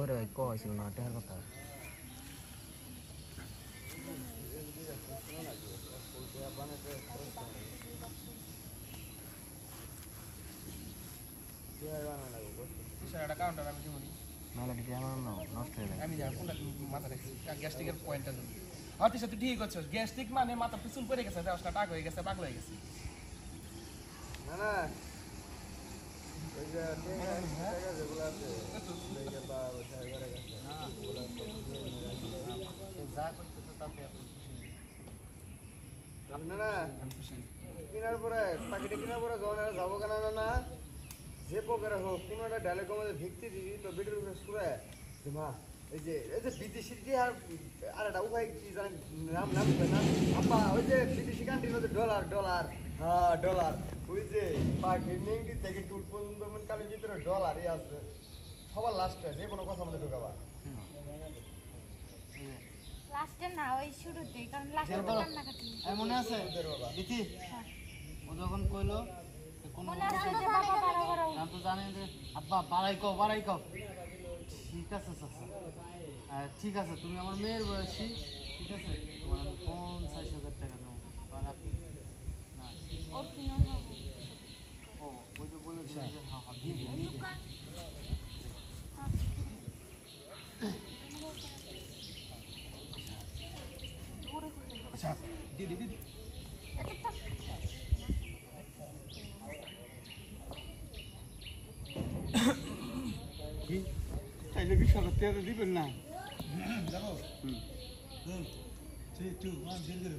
করে কইছিল না টাকার কথা নাহলে কি আমার না নষ্ট হয়ে যায় আমি যা কোনটা মাথা রাখছি গ্যাস্ট্রিকের পয়েন্টটা জন্য হতে সাথে ঠিক আছে গ্যাস্ট্রিক মানে মাথা পিছল পড়ে গেছে দেওয়াটা টাক হয়ে গেছে পাগল হয়ে গেছে না না ওই যে টাকা যেগুলো আছে এইটা বা ওটা করে গেছে যা করতে তো তাতে না না কিনার পরে প্যাকেটে কিনার পরে যখন যাবো কেন না যে প্রকারে হোক কোনো একটা ডায়লগের মধ্যে ভিত্তি দিবি তো ভিডিওর উপরে শুনে যে মা এই যে বিদেশি দিয়ে আর একটা উপায় কি জানেন নাম না আপা ওই যে বিদেশি কান্ট্রির মধ্যে ডলার হ্যাঁ ডলার ওই যে পাকিস্তান থেকে টুল পর্যন্ত কালের ভিতরে ডলারই আছে সবার লাস্টে যে কোনো কথা মধ্যে ঢোকাবা লাস্টে না ওই শুরুতে কারণ লাস্টে কান্না কাটি মনে আছে দিতি ও যখন কইলো কোন মনে আছে যে বাবা বাড়া আমি তো জানি যে আব্বা বাড়াই কও ঠিক আছে চাচা ঠিক আছে তুমি আমার মেয়ের বয়সী ঠিক আছে তোমার আমি 50,000 টাকা দেবো তাহলে আপনি না ওর কিনো হবে ও ওই যে বলেছিল যে হ্যাঁ দিয়ে দিন আচ্ছা দিদি দিদি কি তাইলে কি সরকার থেকে দিবেন না যাবো 3 2 1 0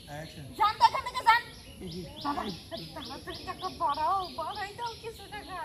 অ্যাকশন জান দেখা থেকে জান বাবা টাকা বড়াও বড়াই দাও কিছু টাকা